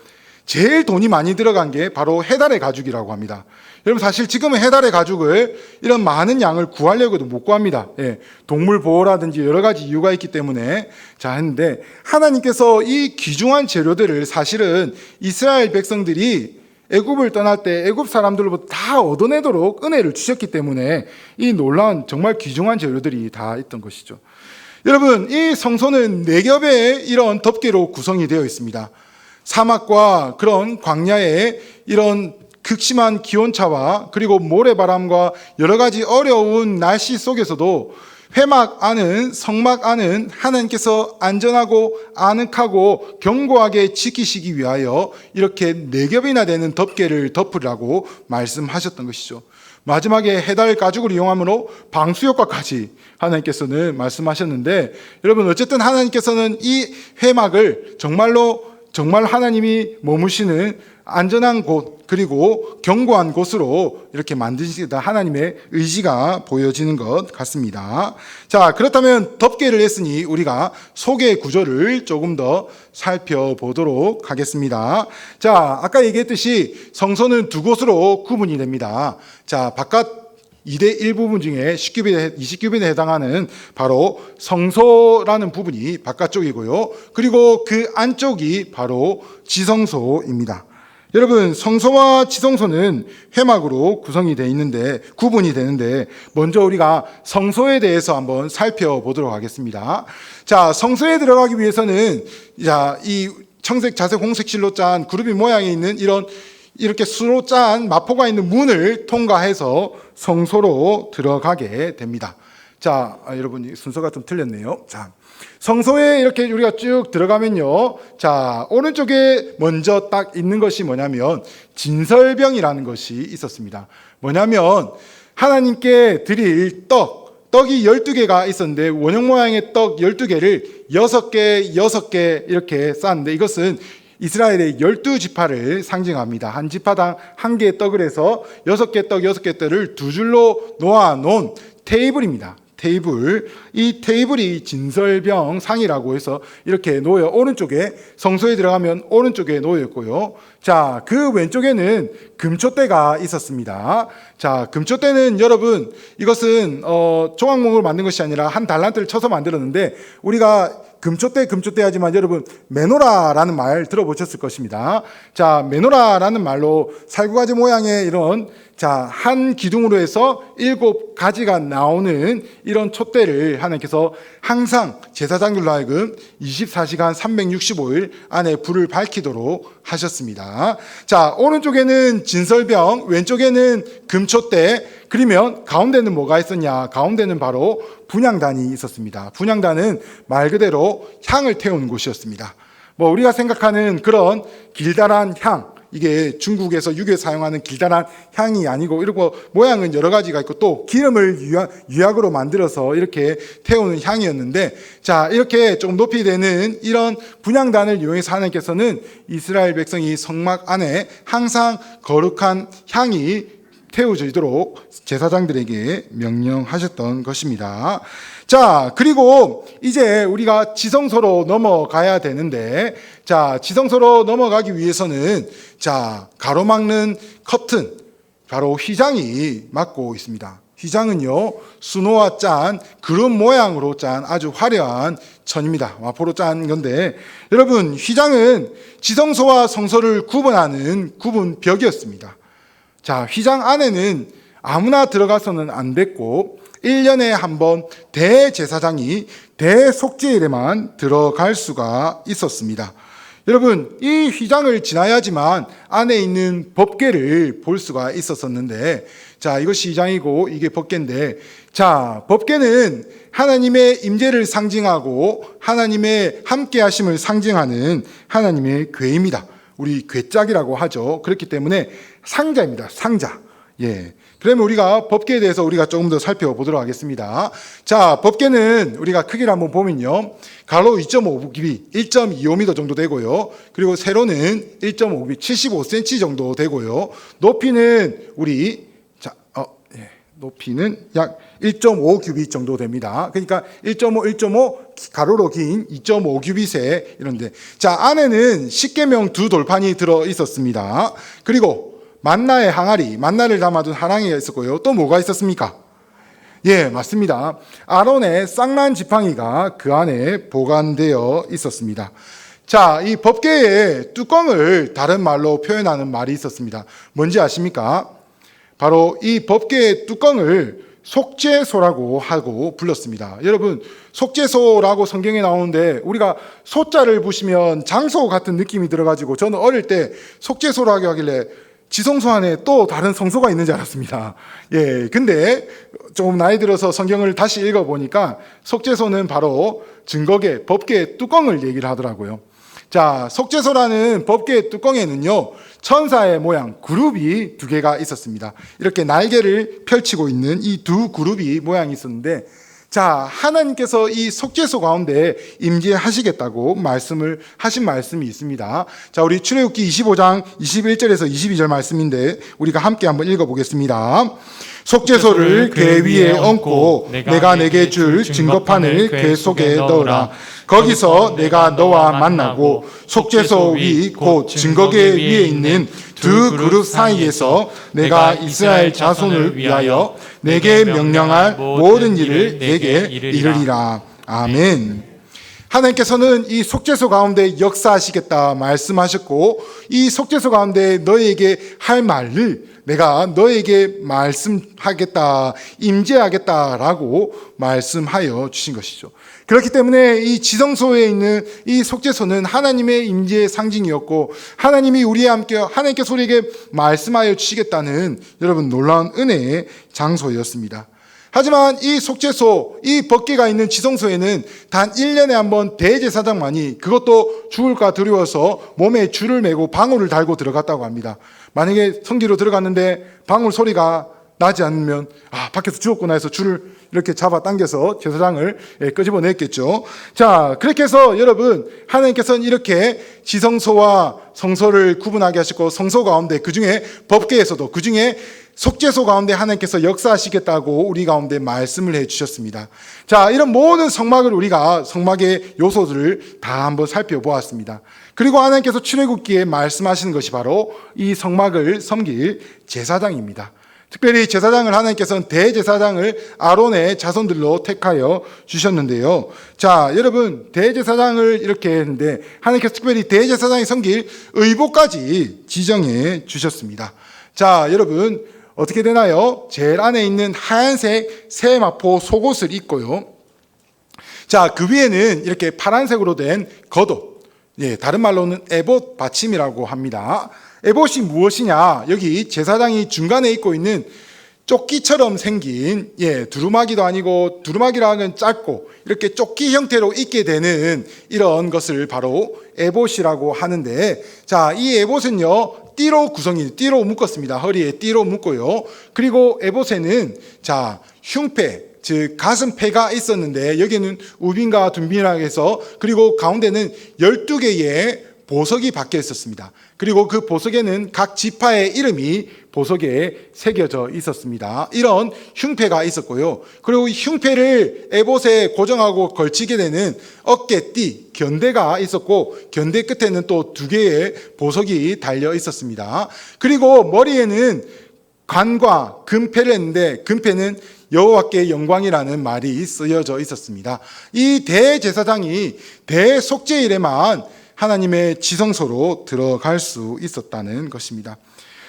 제일 돈이 많이 들어간 게 바로 해달의 가죽이라고 합니다. 여러분 사실 지금은 해달의 가죽을 이런 많은 양을 구하려고 해도 못 구합니다. 예, 동물 보호라든지 여러 가지 이유가 있기 때문에 자 했는데 하나님께서 이 귀중한 재료들을 사실은 이스라엘 백성들이 애굽을 떠날 때 애굽 사람들로부터 다 얻어내도록 은혜를 주셨기 때문에 이 놀라운 정말 귀중한 재료들이 다 있던 것이죠. 여러분 이 성소는 4겹의 이런 덮개로 구성이 되어 있습니다. 사막과 그런 광야의 이런 극심한 기온차와 그리고 모래바람과 여러 가지 어려운 날씨 속에서도 회막 안은 성막 안은 하나님께서 안전하고 아늑하고 견고하게 지키시기 위하여 이렇게 4겹이나 되는 덮개를 덮으라고 말씀하셨던 것이죠. 마지막에 해달 가죽을 이용함으로 방수 효과까지 하나님께서는 말씀하셨는데 여러분 어쨌든 하나님께서는 이 회막을 정말 하나님이 머무시는 안전한 곳 그리고 견고한 곳으로 이렇게 만드시다 하나님의 의지가 보여지는 것 같습니다. 자, 그렇다면 덮개를 했으니 우리가 속의 구조를 조금 더 살펴보도록 하겠습니다. 자, 아까 얘기했듯이 성소는 2곳으로 구분이 됩니다. 자, 바깥 2대 1 부분 중에 20규빗에 해당하는 바로 성소라는 부분이 바깥쪽이고요. 그리고 그 안쪽이 바로 지성소입니다. 여러분 성소와 지성소는 회막으로 구분이 되는데 먼저 우리가 성소에 대해서 한번 살펴보도록 하겠습니다. 자, 성소에 들어가기 위해서는 이 청색, 자색, 홍색 실로 짠 그루비 모양이 있는 이렇게 수로 짠 마포가 있는 문을 통과해서 성소로 들어가게 됩니다. 자, 여러분 순서가 좀 틀렸네요. 자, 성소에 이렇게 우리가 쭉 들어가면요. 자, 오른쪽에 먼저 딱 있는 것이 뭐냐면 진설병이라는 것이 있었습니다. 뭐냐면 하나님께 드릴 떡이 12개가 있었는데 원형 모양의 떡 12개를 6개 이렇게 쌓았는데 이것은 이스라엘의 12지파를 상징합니다. 한 지파당 한 개의 떡을 해서 6개 떡, 6개 떡을 2줄로 놓아놓은 테이블입니다. 테이블. 이 테이블이 진설병 상이라고 해서 이렇게 놓여 오른쪽에 성소에 들어가면 오른쪽에 놓여 있고요. 자, 그 왼쪽에는 금촛대가 있었습니다. 자, 금촛대는 여러분 이것은 조각목으로 만든 것이 아니라 한 달란트를 쳐서 만들었는데 우리가 금촛대 하지만 여러분 메노라라는 말 들어보셨을 것입니다. 자, 메노라라는 말로 살구가지 모양의 이런 한 기둥으로 해서 7가지가 나오는 이런 촛대를 하나님께서 항상 제사장들로 하여금 24시간 365일 안에 불을 밝히도록 하셨습니다. 자, 오른쪽에는 진설병, 왼쪽에는 금촛대, 그러면 가운데는 뭐가 있었냐? 가운데는 바로 분향단이 있었습니다. 분향단은 말 그대로 향을 태우는 곳이었습니다. 우리가 생각하는 그런 길다란 향, 이게 중국에서 유교에 사용하는 길다란 향이 아니고 이러고 모양은 여러 가지가 있고 또 기름을 유약으로 만들어서 이렇게 태우는 향이었는데 자, 이렇게 조금 높이 되는 이런 분향단을 이용해서 하나님께서는 이스라엘 백성이 성막 안에 항상 거룩한 향이 태워지도록 제사장들에게 명령하셨던 것입니다. 자, 그리고 이제 우리가 지성소로 넘어가야 되는데, 자, 지성소로 넘어가기 위해서는 가로막는 커튼, 바로 휘장이 막고 있습니다. 휘장은요, 수노와 짠, 그룹 모양으로 짠 아주 화려한 천입니다. 와포로 짠 건데, 여러분, 휘장은 지성소와 성소를 구분하는 구분벽이었습니다. 자, 휘장 안에는 아무나 들어가서는 안 됐고 1년에 한 번 대제사장이 대속죄일에만 들어갈 수가 있었습니다. 여러분, 이 휘장을 지나야지만 안에 있는 법궤를 볼 수가 있었었는데 자, 이것이 휘장이고 이게 법궤인데 자, 법궤는 하나님의 임재를 상징하고 하나님의 함께 하심을 상징하는 하나님의 궤입니다. 우리 궤짝이라고 하죠. 그렇기 때문에 상자입니다. 상자. 예. 그러면 우리가 법궤에 대해서 우리가 조금 더 살펴보도록 하겠습니다. 자, 법궤는 우리가 크기를 한번 보면요. 가로 2.5규빗, 1.25m 정도 되고요. 그리고 세로는 1.5규빗, 75cm 정도 되고요. 높이는 높이는 약 1.5 규빗 정도 됩니다. 그러니까 1.5 가로로 긴 2.5 규빗에 이런데, 자, 안에는 십계명 두 돌판이 들어 있었습니다. 그리고 만나의 항아리, 만나를 담아둔 하랑이가 있었고요. 또 뭐가 있었습니까? 예, 맞습니다. 아론의 쌍난 지팡이가 그 안에 보관되어 있었습니다. 자, 이 법궤의 뚜껑을 다른 말로 표현하는 말이 있었습니다. 뭔지 아십니까? 바로 이 법궤의 뚜껑을 속죄소라고 하고 불렀습니다. 여러분, 속죄소라고 성경에 나오는데 우리가 소자를 보시면 장소 같은 느낌이 들어가지고 저는 어릴 때 속죄소라고 하길래 지성소 안에 또 다른 성소가 있는 줄 알았습니다. 예, 근데 조금 나이 들어서 성경을 다시 읽어보니까 속죄소는 바로 증거계, 법궤의 뚜껑을 얘기를 하더라고요. 자, 속죄소라는 법궤의 뚜껑에는요, 천사의 모양, 그룹이 두 개가 있었습니다. 이렇게 날개를 펼치고 있는 이 두 그룹이 모양이 있었는데, 자, 하나님께서 이 속죄소 가운데 임재하시겠다고 말씀을 하신 말씀이 있습니다. 자, 우리 출애굽기 25장 21절에서 22절 말씀인데 우리가 함께 한번 읽어보겠습니다. 속죄소를 궤 위에 얹고 내가 내게 줄 증거판을 궤 속에 넣으라. 거기서 내가 너와 만나고 속죄소 위 곧 증거궤 위에 있는 두 그룹 사이에서 내가 이스라엘 자손을 위하여 내게 명령할 모든 일을 내게 이르리라. 아멘. 하나님께서는 이 속죄소 가운데 역사하시겠다 말씀하셨고, 이 속죄소 가운데 너에게 할 말을 내가 너에게 말씀하겠다, 임재하겠다라고 말씀하여 주신 것이죠. 그렇기 때문에 이 지성소에 있는 이 속죄소는 하나님의 임재의 상징이었고, 하나님이 우리와 함께 하나님께서 우리에게 말씀하여 주시겠다는 여러분 놀라운 은혜의 장소였습니다. 하지만 이 속죄소, 이 법궤가 있는 지성소에는 단 1년에 한 번 대제사장만이, 그것도 죽을까 두려워서 몸에 줄을 매고 방울을 달고 들어갔다고 합니다. 만약에 성지로 들어갔는데 방울 소리가 나지 않으면 밖에서 죽었구나 해서 줄을 이렇게 잡아 당겨서 제사장을 끄집어냈겠죠. 자, 그렇게 해서 여러분, 하나님께서는 이렇게 지성소와 성소를 구분하게 하시고, 성소 가운데 그중에 법궤에서도 그중에 속죄소 가운데 하나님께서 역사하시겠다고 우리 가운데 말씀을 해주셨습니다. 자, 이런 모든 성막을 우리가 성막의 요소들을 다 한번 살펴보았습니다. 그리고 하나님께서 출애굽기에 말씀하시는 것이 바로 이 성막을 섬길 제사장입니다. 특별히 제사장을 하나님께서는 대제사장을 아론의 자손들로 택하여 주셨는데요. 자, 여러분, 대제사장을 이렇게 했는데 하나님께서 특별히 대제사장이 섬길 의복까지 지정해 주셨습니다. 자, 여러분, 어떻게 되나요? 제일 안에 있는 하얀색 세마포 속옷을 입고요. 자, 그 위에는 이렇게 파란색으로 된 겉옷, 예, 다른 말로는 에봇 받침이라고 합니다. 에봇이 무엇이냐? 여기 제사장이 중간에 입고 있는 조끼처럼 생긴, 두루마기도 아니고, 두루마기라는 건 짧고 이렇게 조끼 형태로 입게 되는 이런 것을 바로 에봇이라고 하는데, 자, 이 에봇은요 띠로 띠로 묶었습니다. 허리에 띠로 묶고요. 그리고 에봇에는 자, 흉패, 즉 가슴패가 있었는데 여기는 우빈과 둔빈이라고 해서, 그리고 가운데는 12개의 보석이 박혀 있었습니다. 그리고 그 보석에는 각 지파의 이름이 보석에 새겨져 있었습니다. 이런 흉패가 있었고요. 그리고 이 흉패를 에봇에 고정하고 걸치게 되는 어깨띠, 견대가 있었고, 견대 끝에는 또 2개의 보석이 달려 있었습니다. 그리고 머리에는 관과 금패를 했는데, 금패는 여호와께 영광이라는 말이 쓰여져 있었습니다. 이 대제사장이 대속죄일에만 하나님의 지성소로 들어갈 수 있었다는 것입니다.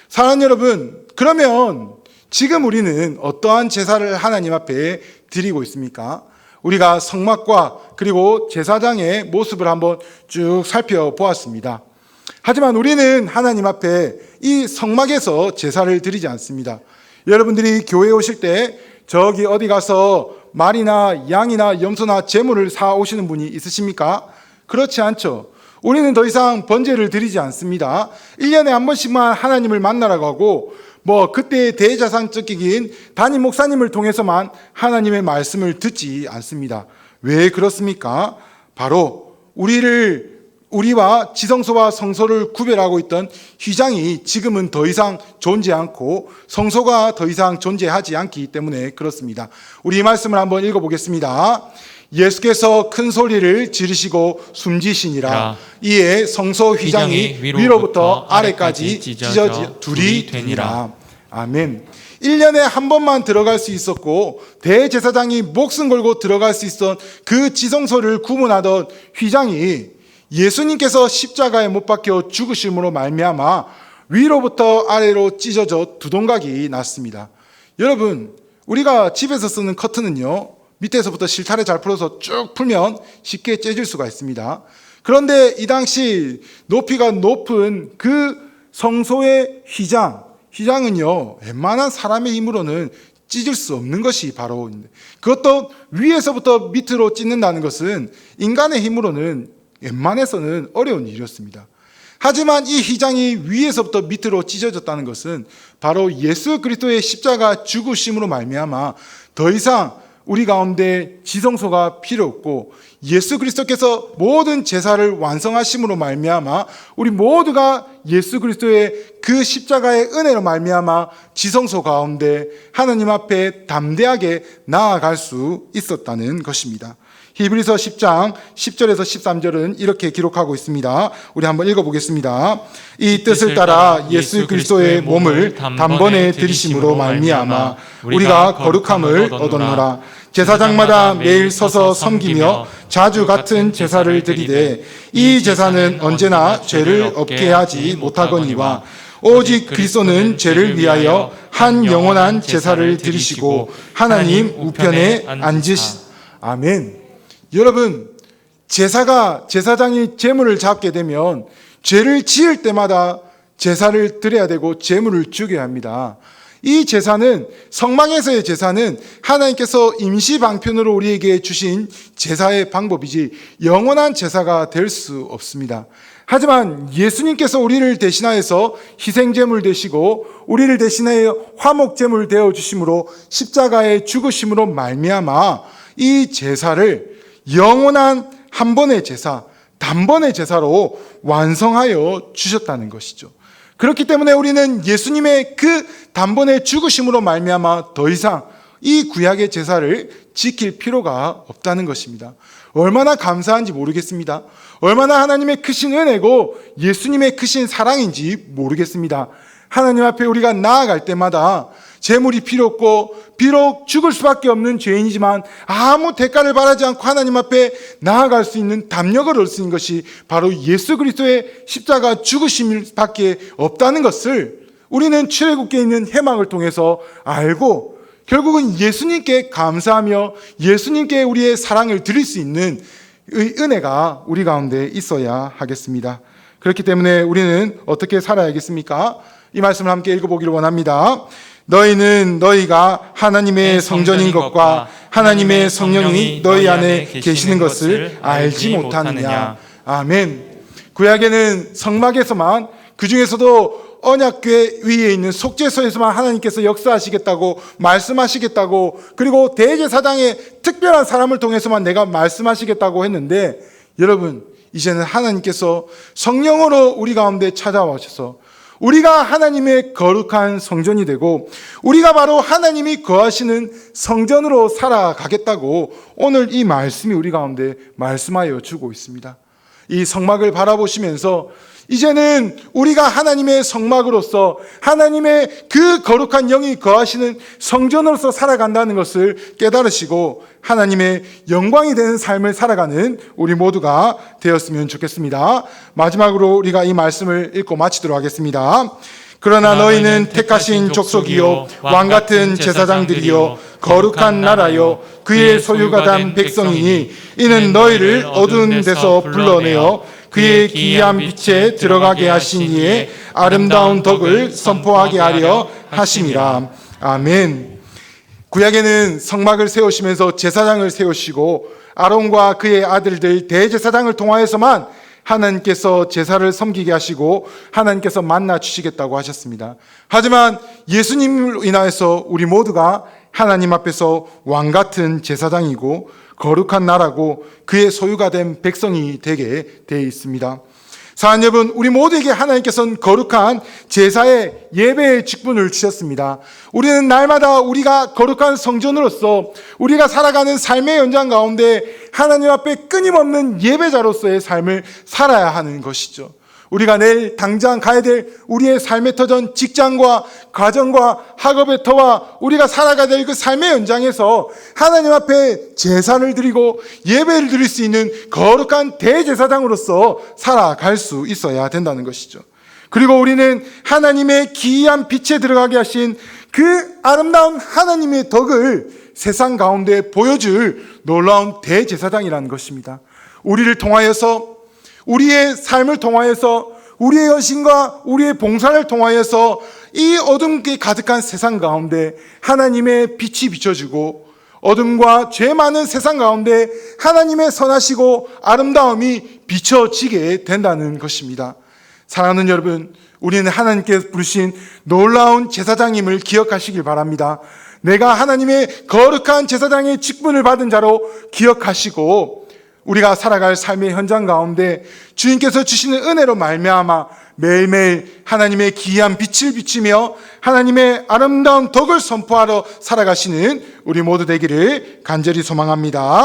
사랑하는 여러분, 그러면 지금 우리는 어떠한 제사를 하나님 앞에 드리고 있습니까? 우리가 성막과 그리고 제사장의 모습을 한번 쭉 살펴보았습니다. 하지만 우리는 하나님 앞에 이 성막에서 제사를 드리지 않습니다. 여러분들이 교회에 오실 때 저기 어디 가서 말이나 양이나 염소나 제물을 사 오시는 분이 있으십니까? 그렇지 않죠. 우리는 더 이상 번제를 드리지 않습니다. 1년에 한 번씩만 하나님을 만나라고 하고, 그때 대제사장적인 담임 목사님을 통해서만 하나님의 말씀을 듣지 않습니다. 왜 그렇습니까? 바로 우리 우리와 지성소와 성소를 구별하고 있던 휘장이 지금은 더 이상 존재 않고 성소가 더 이상 존재하지 않기 때문에 그렇습니다. 우리 이 말씀을 한번 읽어보겠습니다. 예수께서 큰 소리를 지르시고 숨지시니라. 이에 성소 휘장이 위로부터 아래까지 찢어져 둘이 되니라. 아멘. 1년에 한 번만 들어갈 수 있었고 대제사장이 목숨 걸고 들어갈 수 있었던 그 지성소를 구분하던 휘장이 예수님께서 십자가에 못 박혀 죽으심으로 말미암아 위로부터 아래로 찢어져 두 동각이 났습니다. 여러분, 우리가 집에서 쓰는 커튼은요, 밑에서부터 실타래 잘 풀어서 쭉 풀면 쉽게 째질 수가 있습니다. 그런데 이 당시 높이가 높은 그 성소의 휘장은요, 웬만한 사람의 힘으로는 찢을 수 없는 것이 바로, 그것도 위에서부터 밑으로 찢는다는 것은 인간의 힘으로는 웬만해서는 어려운 일이었습니다. 하지만 이 휘장이 위에서부터 밑으로 찢어졌다는 것은 바로 예수 그리스도의 십자가 죽으심으로 말미암아 더 이상 우리 가운데 지성소가 필요 없고 예수 그리스도께서 모든 제사를 완성하심으로 말미암아 우리 모두가 예수 그리스도의 그 십자가의 은혜로 말미암아 지성소 가운데 하나님 앞에 담대하게 나아갈 수 있었다는 것입니다. 히브리서 10장 10절에서 13절은 이렇게 기록하고 있습니다. 우리 한번 읽어보겠습니다. 이 뜻을 따라 예수 그리스도의 몸을 단번에 들이심으로 말미암아 우리가 거룩함을 얻었노라. 제사장마다 매일 서서 섬기며 자주 같은 제사를 드리되 이 제사는 언제나 죄를 없게 하지 못하거니와 오직 그리스도는 죄를 위하여 한 영원한 제사를 드리시고 하나님 우편에 아멘. 여러분, 제사장이 제물을 잡게 되면 죄를 지을 때마다 제사를 드려야 되고 제물을 죽여야 합니다. 이 제사는, 성막에서의 제사는 하나님께서 임시 방편으로 우리에게 주신 제사의 방법이지 영원한 제사가 될 수 없습니다. 하지만 예수님께서 우리를 대신하여서 희생제물 되시고 우리를 대신하여 화목제물 되어 주심으로 십자가의 죽으심으로 말미암아 이 제사를 영원한 한 번의 제사, 단번의 제사로 완성하여 주셨다는 것이죠. 그렇기 때문에 우리는 예수님의 그 단번의 죽으심으로 말미암아 더 이상 이 구약의 제사를 지킬 필요가 없다는 것입니다. 얼마나 감사한지 모르겠습니다. 얼마나 하나님의 크신 은혜고 예수님의 크신 사랑인지 모르겠습니다. 하나님 앞에 우리가 나아갈 때마다 재물이 필요 없고 비록 죽을 수밖에 없는 죄인이지만 아무 대가를 바라지 않고 하나님 앞에 나아갈 수 있는 담력을 얻을 수 있는 것이 바로 예수 그리스도의 십자가 죽으심밖에 없다는 것을 우리는 출애굽기에 있는 해막을 통해서 알고 결국은 예수님께 감사하며 예수님께 우리의 사랑을 드릴 수 있는 은혜가 우리 가운데 있어야 하겠습니다. 그렇기 때문에 우리는 어떻게 살아야겠습니까? 이 말씀을 함께 읽어보기를 원합니다. 너희는 너희가 하나님의 성전인 것과 하나님의 성령이 너희 안에 계시는 것을 알지 못하느냐. 아멘. 구약에는 성막에서만, 그 중에서도 언약궤 위에 있는 속죄소에서만 하나님께서 역사하시겠다고 말씀하시겠다고, 그리고 대제사장의 특별한 사람을 통해서만 내가 말씀하시겠다고 했는데, 여러분 이제는 하나님께서 성령으로 우리 가운데 찾아오셔서 우리가 하나님의 거룩한 성전이 되고 우리가 바로 하나님이 거하시는 성전으로 살아가겠다고 오늘 이 말씀이 우리 가운데 말씀하여 주고 있습니다. 이 성막을 바라보시면서 이제는 우리가 하나님의 성막으로서 하나님의 그 거룩한 영이 거하시는 성전으로서 살아간다는 것을 깨달으시고 하나님의 영광이 되는 삶을 살아가는 우리 모두가 되었으면 좋겠습니다. 마지막으로 우리가 이 말씀을 읽고 마치도록 하겠습니다. 그러나 너희는 택하신 족속이요 왕같은 제사장들이요 거룩한 나라요 그의 소유가 된 백성이니 이는 너희를 어두운 데서 불러내어 그의 기이한 빛에 들어가게 하신 이의 아름다운 덕을 선포하게 하려 하심이라. 아멘. 구약에는 성막을 세우시면서 제사장을 세우시고 아론과 그의 아들들 대제사장을 통하여서만 하나님께서 제사를 섬기게 하시고 하나님께서 만나 주시겠다고 하셨습니다. 하지만 예수님을 인하여서 우리 모두가 하나님 앞에서 왕같은 제사장이고 거룩한 나라고 그의 소유가 된 백성이 되게 되어 있습니다. 사랑하는 여러분, 우리 모두에게 하나님께서는 거룩한 제사의 예배의 직분을 주셨습니다. 우리는 날마다 우리가 거룩한 성전으로서 우리가 살아가는 삶의 연장 가운데 하나님 앞에 끊임없는 예배자로서의 삶을 살아야 하는 것이죠. 우리가 내일 당장 가야 될 우리의 삶의 터전, 직장과 가정과 학업의 터와 우리가 살아가야 될 그 삶의 연장에서 하나님 앞에 제사를 드리고 예배를 드릴 수 있는 거룩한 대제사장으로서 살아갈 수 있어야 된다는 것이죠. 그리고 우리는 하나님의 기이한 빛에 들어가게 하신 그 아름다운 하나님의 덕을 세상 가운데 보여줄 놀라운 대제사장이라는 것입니다. 우리를 통하여서, 우리의 삶을 통하여서, 우리의 여신과 우리의 봉사를 통하여서 이 어둠이 가득한 세상 가운데 하나님의 빛이 비춰지고 어둠과 죄 많은 세상 가운데 하나님의 선하시고 아름다움이 비춰지게 된다는 것입니다. 사랑하는 여러분, 우리는 하나님께서 부르신 놀라운 제사장임을 기억하시길 바랍니다. 내가 하나님의 거룩한 제사장의 직분을 받은 자로 기억하시고 우리가 살아갈 삶의 현장 가운데 주님께서 주시는 은혜로 말미암아 매일매일 하나님의 기이한 빛을 비치며 하나님의 아름다운 덕을 선포하러 살아가시는 우리 모두 되기를 간절히 소망합니다.